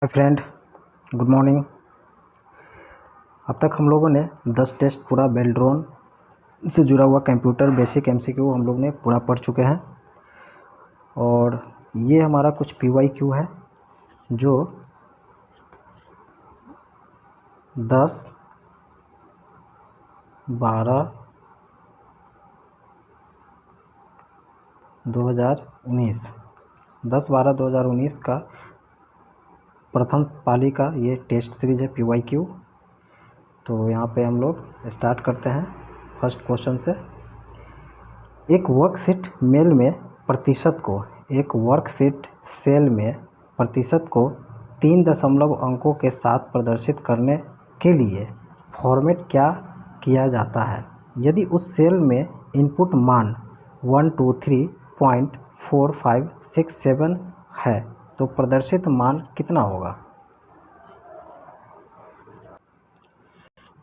Hi friend, good morning. अब तक हम लोगों ने 10 टेस्ट पूरा बेल्ड्रॉन से जुड़ा हुआ कंप्यूटर बेसिक एमसीक्यू हम लोग ने पूरा पढ़ चुके हैं। और ये हमारा कुछ पीवाईक्यू है जो 10, 12, 2019 10/12/2019 का प्रथम पाली का ये टेस्ट सीरीज है पीवाईक्यू। तो यहाँ पे हम लोग स्टार्ट करते हैं फर्स्ट क्वेश्चन से। एक वर्कशीट मेल में प्रतिशत को एक वर्कशीट सेल में प्रतिशत को 3 दशमलव अंकों के साथ प्रदर्शित करने के लिए फॉर्मेट क्या किया जाता है? यदि उस सेल में इनपुट मान 123.4567 है तो प्रदर्शित मान कितना होगा?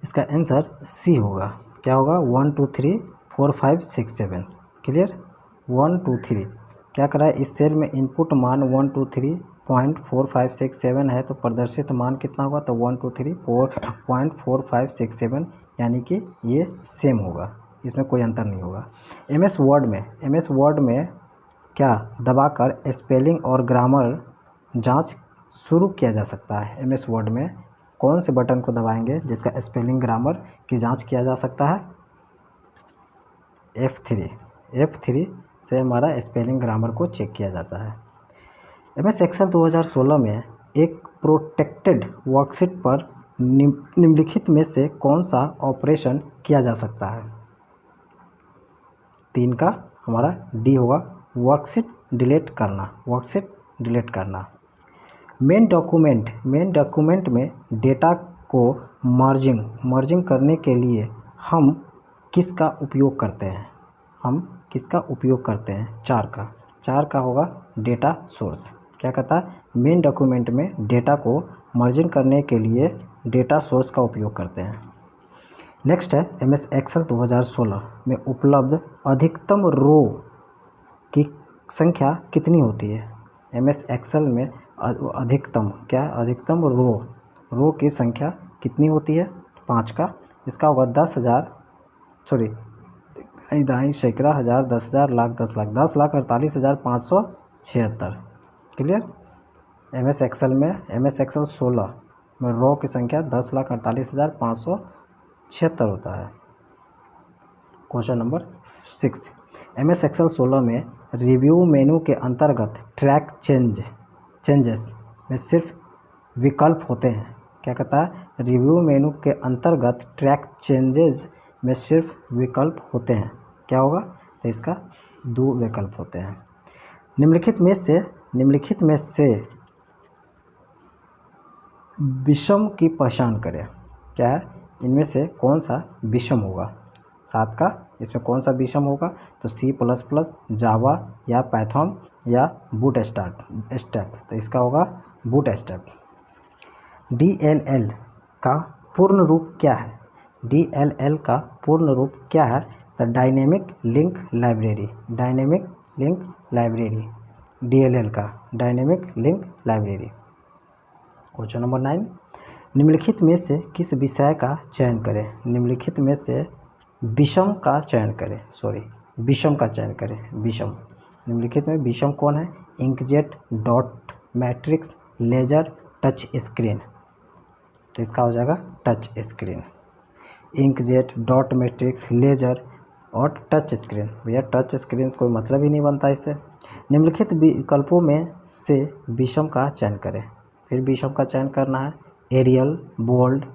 इसका आंसर सी होगा। क्या होगा? 1234567। क्लियर? 123 क्या करा है? इस सेल में इनपुट मान 123.4567 है तो प्रदर्शित मान कितना होगा? तो 123.4567 यानी कि ये सेम होगा, इसमें कोई अंतर नहीं होगा। एमएस वर्ड में क्या दबाकर स्पेलिंग और ग्रामर जांच शुरू किया जा सकता है? एमएस वर्ड में कौन से बटन को दबाएंगे जिसका स्पेलिंग ग्रामर की जांच किया जा सकता है? F3 से हमारा स्पेलिंग ग्रामर को चेक किया जाता है। एमएस एक्सेल 2016 में एक प्रोटेक्टेड वर्कशीट पर निम्नलिखित में से कौन सा ऑपरेशन किया जा सकता है? 3 का हमारा डी होगा, वर्कशीट डिलीट करना। मेन डॉक्यूमेंट में डेटा को मर्जिंग करने के लिए हम किसका उपयोग करते हैं? 4 का होगा डेटा सोर्स। क्या कहता है? मेन डॉक्यूमेंट में डेटा को मर्जिंग करने के लिए डेटा सोर्स का उपयोग करते हैं। नेक्स्ट है एमएस एक्सेल 2016 में उपलब्ध अधिकतम रो की संख्या कितनी होती है? एमएस एक्सेल में अधिकतम रो की संख्या कितनी होती है? 5 का। इसका होगा 10,000 10,000 10,48,576। क्लियर? एमएस एक्सेल 16 में रो की संख्या 10,48,576 होता है। क्वेश्चन नंबर 6, एमएस एक्सेल 16 में रिव्यू मेनू के अंतर्गत ट्रैक चेंजेस में सिर्फ विकल्प होते हैं। क्या कहता है? रिव्यू मेनू के अंतर्गत ट्रैक चेंजेस में सिर्फ विकल्प होते हैं। क्या होगा? तो इसका 2 विकल्प होते हैं। निम्नलिखित में से विषम की पहचान करें। क्या है? इनमें से कौन सा विषम होगा? 7 का इसमें कौन सा विषम होगा? तो C++, जावा या पाइथन या बूटस्ट्रैप। तो इसका होगा बूटस्ट्रैप। DLL का पूर्ण रूप क्या है? DLL का पूर्ण रूप क्या है? तो डायनेमिक लिंक लाइब्रेरी। DLL का dynamic link library. Question number 9, निम्नलिखित में से किस विषय का चयन करें? निम्नलिखित में से विषम का चयन करें। निम्नलिखित में विषम कौन है? Inkjet, dot matrix, laser, touch screen. तो इसका हो जाएगा touch screen. Inkjet, dot matrix, laser और टच स्क्रीन। भैया टच स्क्रीन कोई मतलब ही नहीं बनता इससे। निम्नलिखित विकल्पों में से विषम का चयन करें। फिर विषम का चयन करना है। Arial, bold,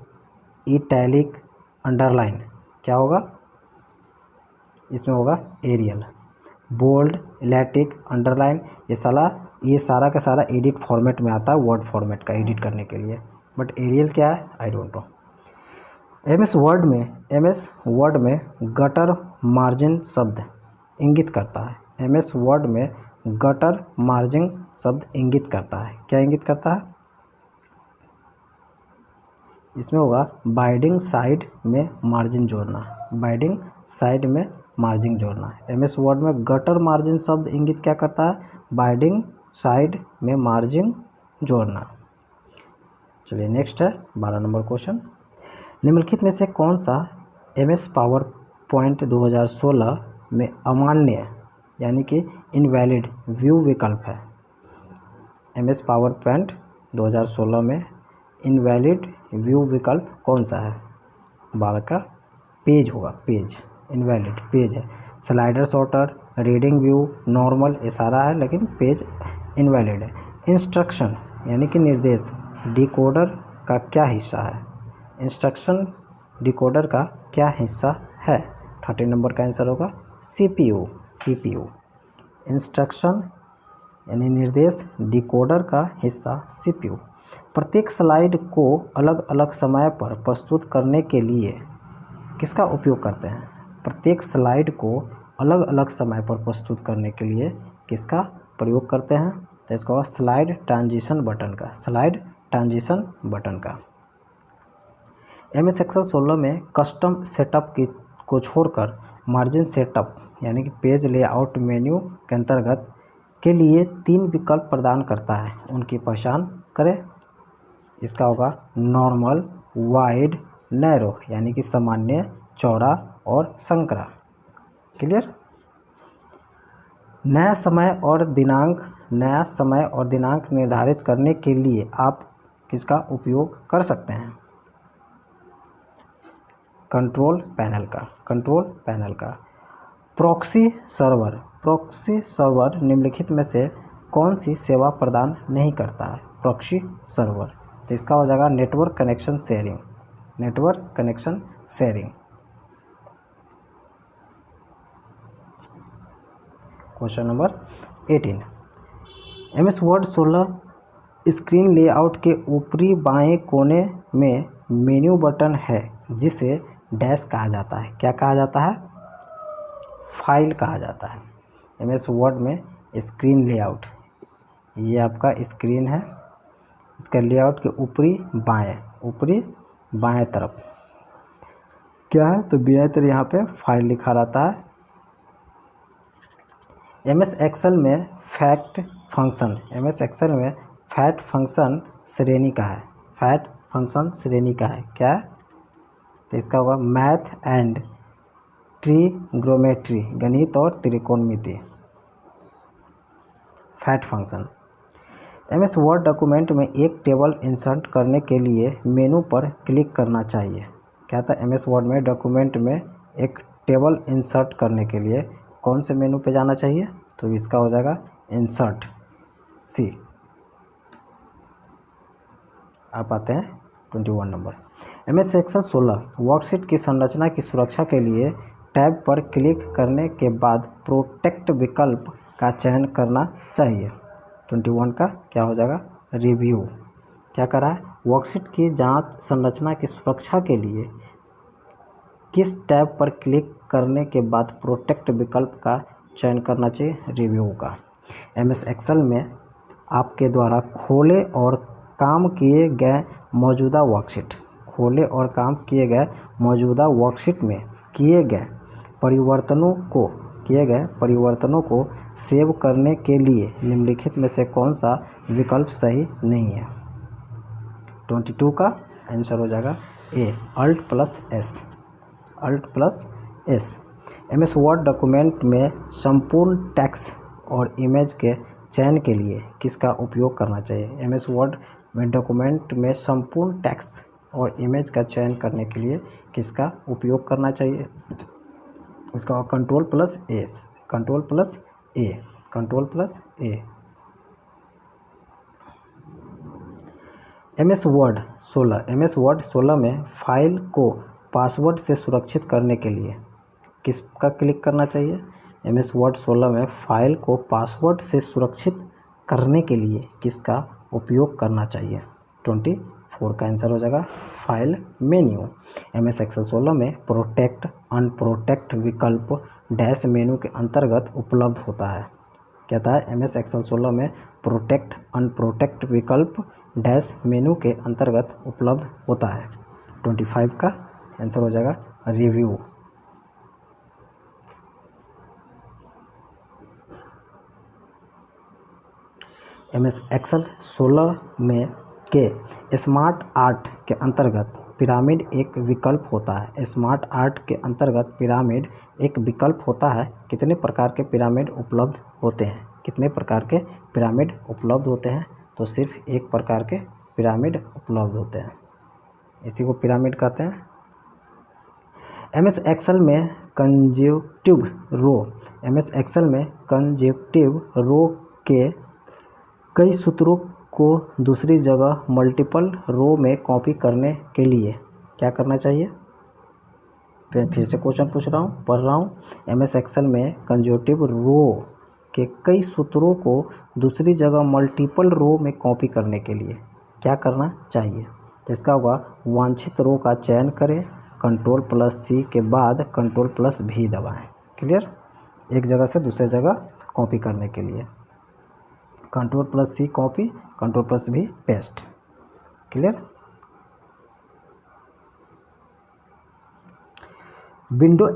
italic, underline. क्या होगा? इसमें होगा एरियल। बोल्ड, इटैलिक, अंडरलाइन ये सारा का सारा एडिट फॉर्मेट में आता है, वर्ड फॉर्मेट का एडिट करने के लिए। बट एरियल क्या है? I don't know. MS word में गटर मार्जिन शब्द इंगित करता है। एमएस वर्ड में गटर मार्जिन शब्द इंगित करता है। क्या इंगित करता है? इसमें होगा बाइंडिंग साइड में मार्जिन जोड़ना। एमएस वर्ड में गटर मार्जिन शब्द इंगित क्या करता है? बाइंडिंग साइड में मार्जिन जोड़ना। चलिए नेक्स्ट है 12 नंबर क्वेश्चन। निम्नलिखित में से कौन सा MS पावर पॉइंट 2016 में अमान्य यानी कि इनवैलिड व्यू विकल्प है? MS पावर पॉइंट 2016 में इनवैलिड व्यू विकल्प कौन सा है? 12 का पेज होगा, पेज इनवैलिड पेज है। Slider shorter, reading view, normal, ये सारा है लेकिन पेज इनवैलिड है। इंस्ट्रक्शन यानी कि निर्देश डिकोडर का क्या हिस्सा है? इंस्ट्रक्शन डिकोडर का क्या हिस्सा है? 30 नंबर का आंसर होगा CPU। इंस्ट्रक्शन यानी निर्देश डिकोडर का हिस्सा CPU। प्रत्येक स्लाइड को अलग अलग समय पर प्रस्तुत करने के लिए किसका उपयोग करते हैं? प्रत्येक स्लाइड को अलग अलग समय पर प्रस्तुत करने के लिए किसका प्रयोग करते हैं? तो इसका होगा स्लाइड ट्रांजिशन बटन का, स्लाइड ट्रांजिशन बटन का। MS एक्सेल 16 में कस्टम सेटअप को छोड़कर मार्जिन सेटअप यानी कि पेज लेआउट मेन्यू के अंतर्गत के लिए 3 विकल्प प्रदान करता है, उनकी पहचान करें। इसका होगा नॉर्मल, वाइड, नैरो यानी कि सामान्य, चौड़ा और संकरा। क्लियर? नया समय और दिनांक निर्धारित करने के लिए आप किसका उपयोग कर सकते हैं? कंट्रोल पैनल का। प्रॉक्सी सर्वर निम्नलिखित में से कौन सी सेवा प्रदान नहीं करता है? प्रॉक्सी सर्वर, तो इसका हो जाएगा network connection sharing. Question number 18। MS word 16 screen layout के ऊपरी बाएं कोने में मेन्यू बटन है जिसे डैश कहा जाता है। क्या कहा जाता है? फाइल कहा जाता है। MS वर्ड में स्क्रीन लेआउट, ये आपका स्क्रीन है, इसका लेआउट के ऊपरी बाएं तरफ क्या है? तो बाएं तरफ यहाँ पे फाइल लिखा रहता है। MS एक्सेल में फैक्ट फंक्शन श्रेणी का है। क्या है? तो इसका होगा मैथ एंड ट्रिग्नोमेट्री, गणित और त्रिकोणमिति, fact function. MS word document में एक टेबल इंसर्ट करने के लिए मेनू पर क्लिक करना चाहिए। क्या था? MS वर्ड में डॉक्यूमेंट में एक टेबल इंसर्ट करने के लिए कौन से मेनू पे जाना चाहिए? तो इसका हो जाएगा इंसर्ट C। आप आते हैं 21 नंबर। MS एक्सेल 16 वर्कशीट की संरचना की सुरक्षा के लिए टैब पर क्लिक करने के बाद प्रोटेक्ट विकल्प का चयन करना चाहिए। 21 का क्या हो जाएगा? रिव्यू। क्या करा है? वर्कशीट की जांच संरचना की सुरक्षा के लिए किस टैब पर क्लिक करने के बाद प्रोटेक्ट विकल्प का चयन करना चाहिए? रिव्यू का। MS एक्सेल में आपके द्वारा खोले और काम किए गए मौजूदा वर्कशीट में किए गए परिवर्तनों को सेव करने के लिए निम्नलिखित में से कौन सा विकल्प सही नहीं है? 22 का आंसर हो जाएगा A, Alt+S। MS word document में संपूर्ण टेक्स्ट और इमेज के चयन के लिए किसका उपयोग करना चाहिए? MS वर्ड में डॉक्यूमेंट में संपूर्ण टेक्स्ट और इमेज का चयन करने के लिए किसका उपयोग करना चाहिए? इसका Ctrl+A। MS वर्ड 16 में फाइल को पासवर्ड से सुरक्षित करने के लिए किसका क्लिक करना चाहिए? MS वर्ड 16 में फाइल को पासवर्ड से सुरक्षित करने के लिए किसका उपयोग करना चाहिए? 24 का आंसर हो जाएगा फाइल मेन्यू। MS एक्सेल 16 में प्रोटेक्ट अनप्रोटेक्ट विकल्प डैश मेनू के अंतर्गत उपलब्ध होता है। कहता है MS एक्सेल 16 में प्रोटेक्ट अनप्रोटेक्ट विकल्प डैश मेनू के अंतर्गत उपलब्ध होता है। 25 का आंसर हो जाएगा रिव्यू। MS एक्सेल 16 में के स्मार्ट आर्ट के अंतर्गत पिरामिड एक विकल्प होता है। स्मार्ट आर्ट के अंतर्गत पिरामिड एक विकल्प होता है। कितने प्रकार के पिरामिड उपलब्ध होते हैं? कितने प्रकार के पिरामिड उपलब्ध होते हैं? तो सिर्फ एक प्रकार के पिरामिड उपलब्ध होते हैं, इसी को पिरामिड कहते हैं। एमएस एक्सेल में कंजेक्टिव रो, एमएस एक्सेल में कंजेक्टिव रो के कई सूत्रों को दूसरी जगह मल्टीपल रो में कॉपी करने के लिए क्या करना चाहिए? फिर से क्वेश्चन पूछ रहा हूँ, पढ़ रहा हूँ। एमएस एक्सेल में कंजेक्टिव रो के कई सूत्रों को दूसरी जगह मल्टीपल रो में कॉपी करने के लिए क्या करना चाहिए? तो इसका होगा वांछित रो का चयन करें, Ctrl+C के बाद Ctrl+V दबाएं। क्लियर? एक जगह से दूसरे जगह कॉपी करने के लिए Ctrl+C copy, Ctrl+V paste. Clear? Window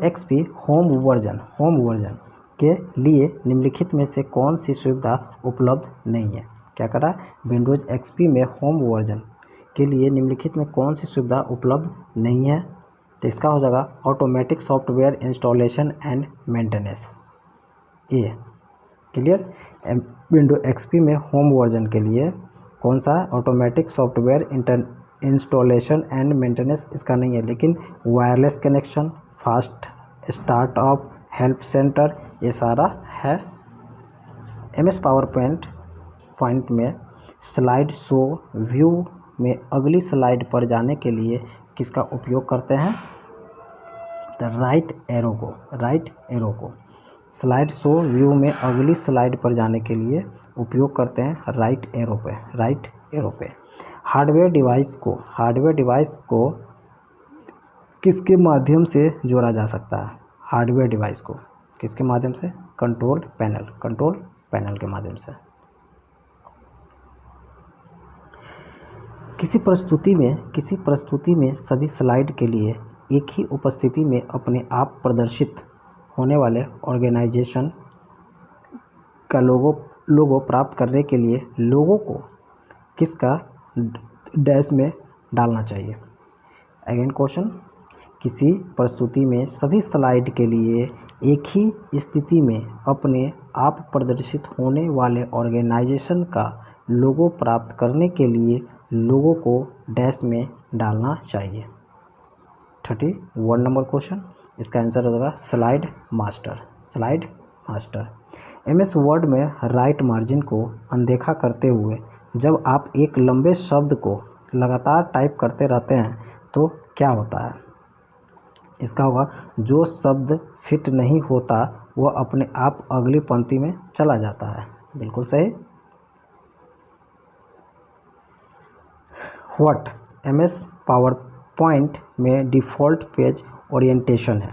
XP home version के लिए निम्नलिखित में से कौन सी सुविधा उपलब्ध नहीं है? क्या करा? विंडोज एक्सपी में होम वर्जन के लिए निम्नलिखित में कौन सी सुविधा उपलब्ध नहीं है? तो इसका हो जाएगा automatic software installation and maintenance. ये क्लियर? विंडो एक्सपी में होम वर्जन के लिए कौन सा? Automatic software installation and maintenance इसका नहीं है, लेकिन wireless connection, fast startup, help centre, ये सारा है। एमएस पावरपॉइंट में स्लाइड शो व्यू में अगली स्लाइड पर जाने के लिए किसका उपयोग करते हैं? तो राइट एरो को स्लाइड शो व्यू में अगली स्लाइड पर जाने के लिए उपयोग करते हैं राइट एरो पे। हार्डवेयर डिवाइस को किसके माध्यम से जोड़ा जा सकता है? हार्डवेयर डिवाइस को किसके माध्यम से? कंट्रोल पैनल के माध्यम से। किसी प्रस्तुति में सभी स्लाइड के लिए एक ही उपस्थिति में अपने आप प्रदर्शित होने वाले ऑर्गेनाइजेशन का लोगो प्राप्त करने के लिए लोगो को किसका डैश में डालना चाहिए? अगेन क्वेश्चन, किसी प्रस्तुति में सभी स्लाइड के लिए एक ही स्थिति में अपने आप प्रदर्शित होने वाले ऑर्गेनाइजेशन का लोगो प्राप्त करने के लिए लोगो को डैश में डालना चाहिए। 31 नंबर क्वेश्चन, इसका आंसर होगा स्लाइड मास्टर। एमएस वर्ड में राइट मार्जिन को अनदेखा करते हुए जब आप एक लंबे शब्द को लगातार टाइप करते रहते हैं तो क्या होता है? इसका होगा जो शब्द फिट नहीं होता वह अपने आप अगली पंक्ति में चला जाता है। बिल्कुल सही। व्हाट एमएस पावरपॉइंट में डिफ़ॉल्ट पेज ओरिएंटेशन है?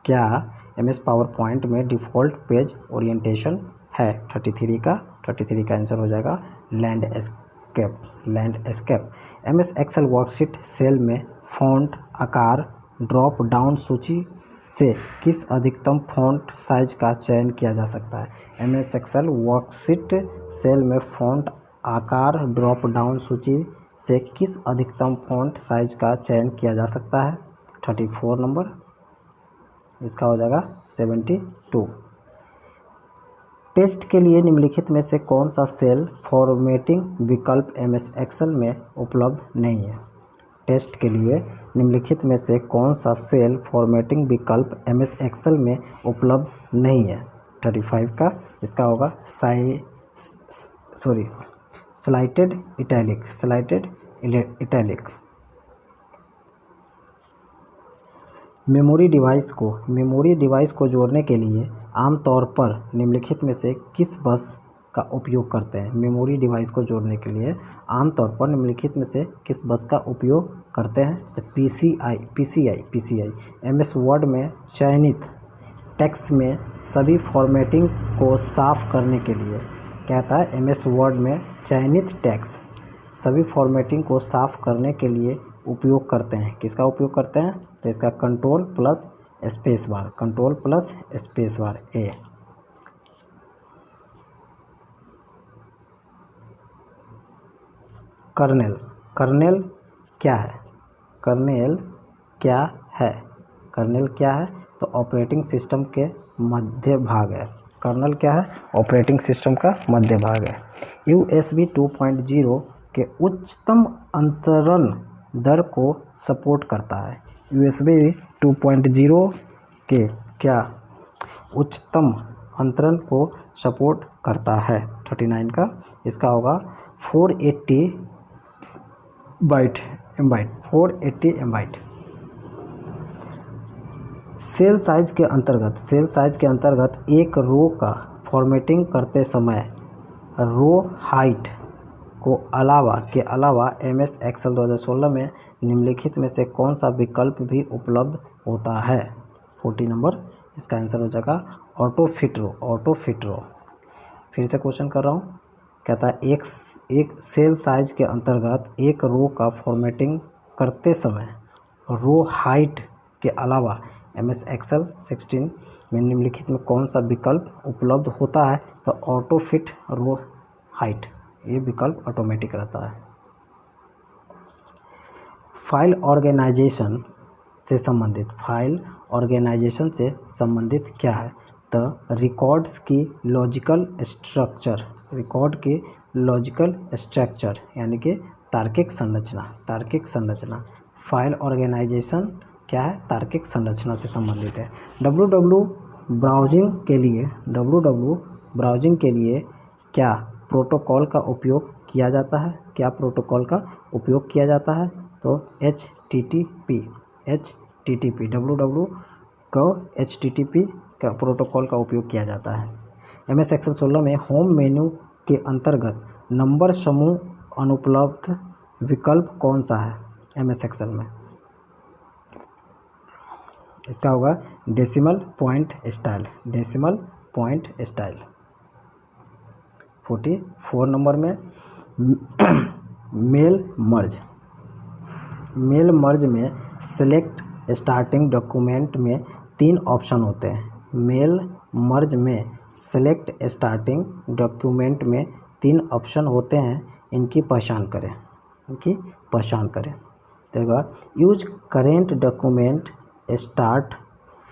क्या एमएस पावरपॉइंट में डिफ़ॉल्ट पेज ओरिएंटेशन है? 33 का आंसर हो जाएगा landscape. MS Excel worksheet cell में फ़ॉन्ट आकार ड्रॉप डाउन सूची से किस अधिकतम फ़ॉन्ट साइज का चयन किया जा सकता है? एमएस एक्सेल वर्कशीट सेल में फ़ॉन्ट आकार ड्रॉप डाउन सूची से किस अधिकतम फ़ॉन्ट साइज का चयन किया जा सकता है? 34 नंबर, इसका हो जाएगा 72। टेस्ट के लिए निम्नलिखित में से कौन सा सेल फॉर्मेटिंग विकल्प एमएस एक्सेल में उपलब्ध नहीं है? टेस्ट के लिए निम्नलिखित में से कौन सा सेल फॉर्मेटिंग विकल्प एमएस एक्सेल में उपलब्ध नहीं है? 35 का, इसका होगा स्लाइटेड इटैलिक। मेमोरी डिवाइस को जोड़ने के लिए आमतौर पर निम्नलिखित में से किस बस का उपयोग करते हैं? मेमोरी डिवाइस को जोड़ने के लिए आमतौर पर निम्नलिखित में से किस बस का उपयोग करते हैं? तो PCI। एमएस वर्ड में चयनित टेक्स्ट में सभी फॉर्मेटिंग को साफ करने के लिए कहता है एमएस वर्ड में चयनित टेक्स्ट सभी फॉर्मेटिंग को साफ करने के लिए उपयोग करते हैं। किसका उपयोग करते हैं? तो इसका कंट्रोल प्लस स्पेस बार ए। कर्नेल। कर्नेल क्या है? कर्नेल क्या है? कर्नेल क्या है? तो ऑपरेटिंग सिस्टम के मध्य भाग है। कर्नेल क्या है? ऑपरेटिंग सिस्टम का मध्य भाग है। USB 2.0 के उच्चतम अंतरण दर को सपोर्ट करता है। USB 2.0 के क्या उच्चतम अंतरण को सपोर्ट करता है? 39 का इसका होगा 480 MB। 480 MB। सेल साइज के अंतर्गत एक रो का फॉर्मेटिंग करते समय रो हाइट के अलावा MS एक्सेल 2016 में निम्नलिखित में से कौन सा विकल्प भी उपलब्ध होता है? 40 नंबर इसका आंसर हो जाएगा ऑटो फिट रो। फिर से क्वेश्चन कर रहा हूँ, कहता है एक सेल साइज के अंतर्गत एक रो का फॉर्मेटिंग करते समय रो हाइट के अलावा MS एक्सेल 16 में निम्नलिखित में कौन सा विकल्प उपलब्ध होता है? तो ऑटो फिट रो हाइट, ये विकल्प ऑटोमेटिक रहता है। फाइल ऑर्गेनाइजेशन से संबंधित क्या है? तो रिकॉर्ड्स की लॉजिकल स्ट्रक्चर यानी कि तार्किक संरचना। फाइल ऑर्गेनाइजेशन क्या है? तार्किक संरचना से संबंधित है। www ब्राउजिंग के लिए क्या प्रोटोकॉल का उपयोग किया जाता है? तो HTTP www को HTTP का प्रोटोकॉल का उपयोग किया जाता है। MS एक्सेल 16 में होम मेन्यू के अंतर्गत नंबर समूह अनुपलब्ध विकल्प कौन सा है? MS एक्सेल में इसका होगा डेसिमल पॉइंट स्टाइल। 44 नंबर में मेल मर्ज में सेलेक्ट स्टार्टिंग डॉक्यूमेंट में 3 ऑप्शन होते हैं। मेल मर्ज में सेलेक्ट स्टार्टिंग डॉक्यूमेंट में 3 ऑप्शन होते हैं, इनकी पहचान करें। तो use current document, start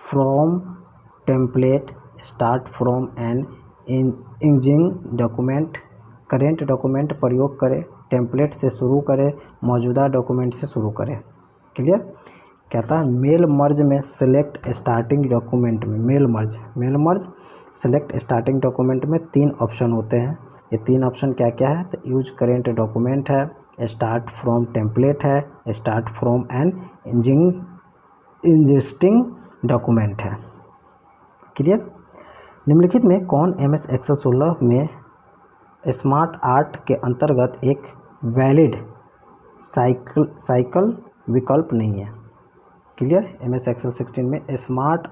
from template, start from an existing document. Current document प्रयोग करें, टेम्पलेट से शुरू करें, मौजूदा डॉक्यूमेंट से शुरू करें। क्लियर? कहता है मेल मर्ज में सेलेक्ट स्टार्टिंग डॉक्यूमेंट में mail merge select starting document में 3 ऑप्शन होते हैं। ये 3 ऑप्शन क्या क्या है? तो यूज करेंट डॉक्यूमेंट है, स्टार्ट फ्रॉम टेम्पलेट है, start from an existing document है। क्लियर? निम्नलिखित में कौन MS एक्सेल 16 में स्मार्ट आर्ट के अंतर्गत एक वैलिड साइकिल विकल्प नहीं है? क्लियर? MS एक्सेल 16 में स्मार्ट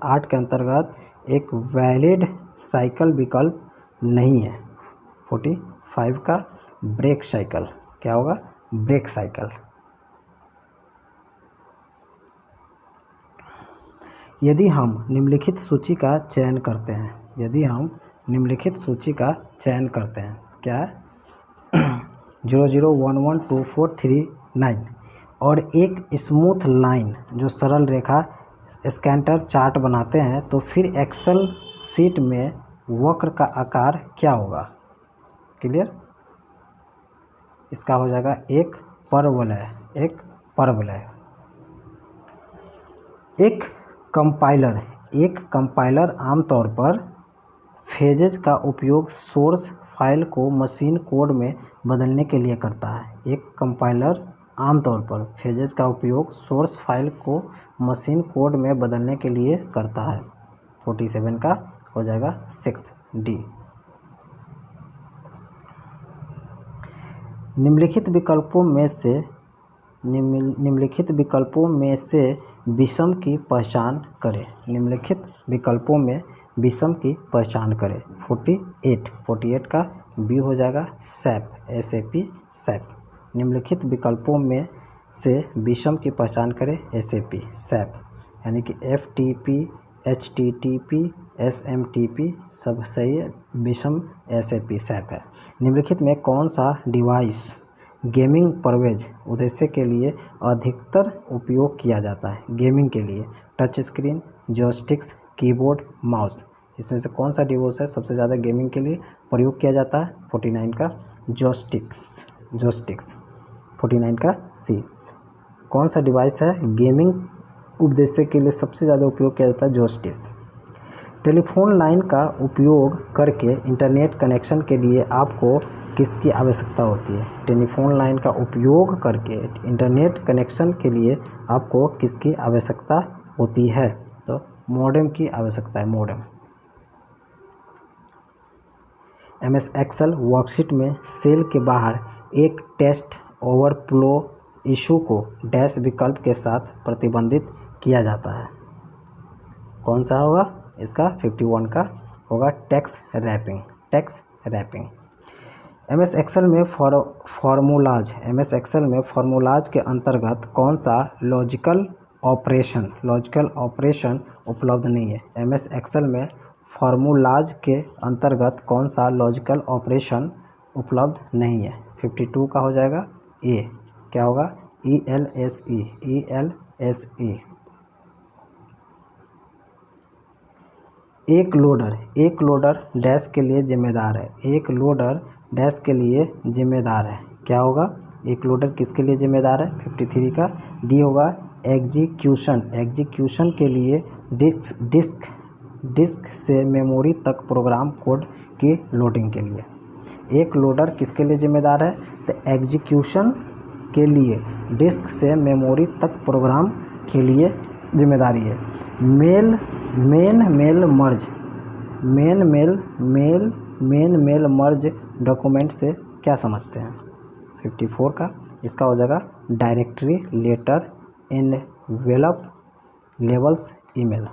आर्ट के अंतर्गत एक वैलिड साइकिल विकल्प नहीं है। 45 का ब्रेक साइकिल, क्या होगा? Break cycle. यदि हम निम्नलिखित सूची का चयन करते हैं, क्या है? 00112439 और एक स्मूथ लाइन जो सरल रेखा स्कैटर चार्ट बनाते हैं, तो फिर एक्सेल शीट में वक्र का आकार क्या होगा? क्लियर? इसका हो जाएगा एक परवलय। एक कंपाइलर आमतौर पर फेजेज का उपयोग सोर्स फाइल को मशीन कोड में बदलने के लिए करता है। एक कंपाइलर आमतौर पर फेजेज का उपयोग सोर्स फाइल को मशीन कोड में बदलने के लिए करता है। 47 का हो जाएगा 6D। निम्नलिखित विकल्पों में से विषम की पहचान करें। 48 का बी हो जाएगा SAP। निम्नलिखित विकल्पों में से विषम की पहचान करें। SAP यानी कि FTP, HTTP, SMTP सब सही है, विषम SAP है। निम्नलिखित में कौन सा डिवाइस गेमिंग परवेज उद्देश्य के लिए अधिकतर उपयोग किया जाता है। गेमिंग के लिए touch screen, joysticks, keyboard, mouse, इसमें से कौन सा डिवाइस है सबसे ज़्यादा गेमिंग के लिए प्रयोग किया जाता है? 49 का जॉयस्टिक्स, 49 का सी। कौन सा डिवाइस है गेमिंग उद्देश्य के लिए सबसे ज़्यादा उपयोग किया जाता है? जॉयस्टिक्स। टेलीफोन लाइन का उपयोग करके इंटरनेट कनेक्शन के लिए आपको किसकी आवश्यकता होती है? टेलीफोन लाइन का उपयोग करके इंटरनेट कनेक्शन के लिए आपको किसकी आवश्यकता होती है? तो मॉडेम की आवश्यकता है, मॉडेम। MS एक्सेल वर्कशीट में सेल के बाहर एक टेक्स्ट ओवरफ्लो इशू को डैश विकल्प के साथ प्रतिबंधित किया जाता है। कौन सा होगा इसका? 51 का होगा text wrapping, text wrapping. MS Excel में MS एक्सेल में फार्मूलाज के अंतर्गत कौन सा लॉजिकल ऑपरेशन उपलब्ध नहीं है? MS एक्सेल में फार्मूलाज के अंतर्गत कौन सा लॉजिकल ऑपरेशन उपलब्ध नहीं है? 52 का हो जाएगा ए। क्या होगा? ELSE। एक लोडर डैश के लिए जिम्मेदार है। एक लोडर डैश के लिए जिम्मेदार है। क्या होगा? एक लोडर किसके लिए जिम्मेदार है? 53 का डी होगा एग्जीक्यूशन के लिए डिस्क से मेमोरी तक प्रोग्राम कोड की लोडिंग के लिए। एक लोडर किसके लिए जिम्मेदार है? तो एग्जीक्यूशन के लिए डिस्क से मेमोरी तक प्रोग्राम के लिए जिम्मेदारी है। मेन मेल मर्ज डॉक्यूमेंट से क्या समझते हैं? 54 का इसका हो जाएगा directory, letter, envelope, labels, email.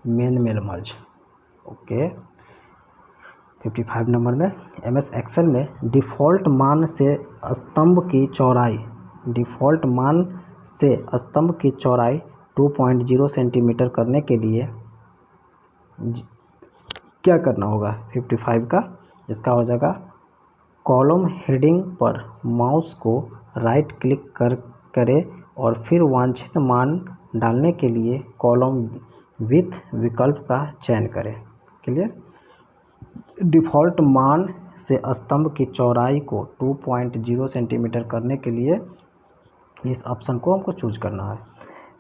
Mail merge. Okay. 55 number में MS एक्सेल में डिफ़ॉल्ट मान से स्तंभ की चौड़ाई 2.0 सेंटीमीटर करने के लिए क्या करना होगा? 55 का इसका हो जाएगा कॉलम हेडिंग पर माउस को राइट क्लिक करें और फिर वांछित मान डालने के लिए कॉलम विथ विकल्प का चयन करें। क्लियर? डिफ़ॉल्ट मान से स्तंभ की चौड़ाई को 2.0 सेंटीमीटर करने के लिए इस ऑप्शन को हमको चूज करना है।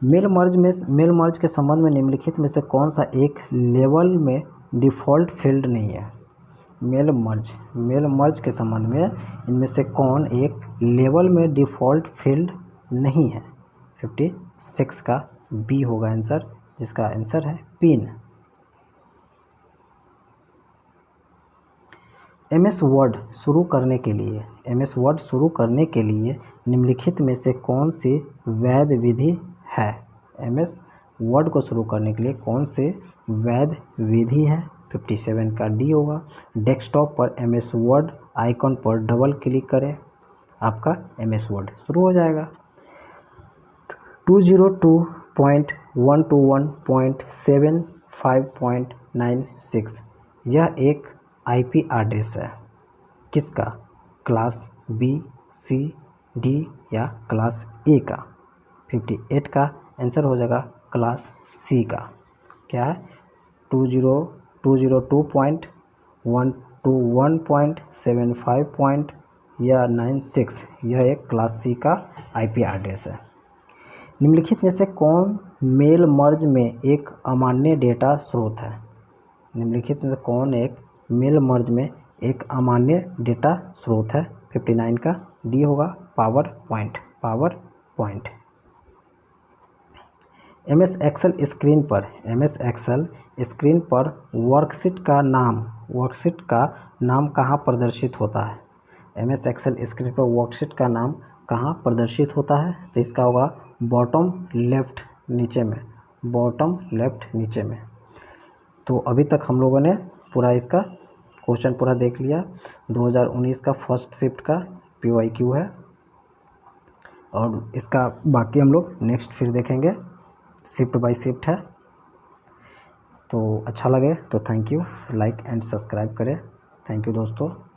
मेल मर्ज के संबंध में निम्नलिखित में से कौन सा एक लेवल में डिफ़ॉल्ट फील्ड नहीं है? मेल मर्ज के संबंध में इनमें से कौन एक लेवल में डिफ़ॉल्ट फील्ड नहीं है? 56 का बी होगा आंसर, जिसका आंसर है पिन। MS वर्ड शुरू करने के लिए निम्नलिखित में से कौन सी वैध विधि है? MS वर्ड को शुरू करने के लिए कौन सी वैध विधि है? 57 का डी होगा। डेस्कटॉप पर MS वर्ड आइकन पर डबल क्लिक करें, आपका MS वर्ड शुरू हो जाएगा। 202.121.75.96 यह एक IP एड्रेस है। किसका? क्लास B, C, D या क्लास A का? 58 का आंसर हो जाएगा क्लास C का। क्या है? 202.121.75.96 यह एक क्लास C का IP एड्रेस है। निम्नलिखित में से कौन मेल मर्ज में एक अमान्य डेटा स्रोत है? निम्नलिखित में से कौन एक मेल मर्ज में एक अमान्य डेटा स्रोत है? 59 का डी होगा PowerPoint. MS Excel screen पर वर्कशीट का नाम कहाँ प्रदर्शित होता है? MS एक्सेल स्क्रीन पर वर्कशीट का नाम कहाँ प्रदर्शित होता है? तो इसका होगा बॉटम लेफ्ट नीचे में। तो अभी तक हम लोगों ने पूरा इसका क्वेश्चन पूरा देख लिया। 2019 का फर्स्ट शिफ्ट का PYQ है और इसका बाकी हम लोग नेक्स्ट फिर देखेंगे, शिफ्ट बाय शिफ्ट है। तो अच्छा लगे तो thank you, like and subscribe करें। थैंक यू दोस्तों।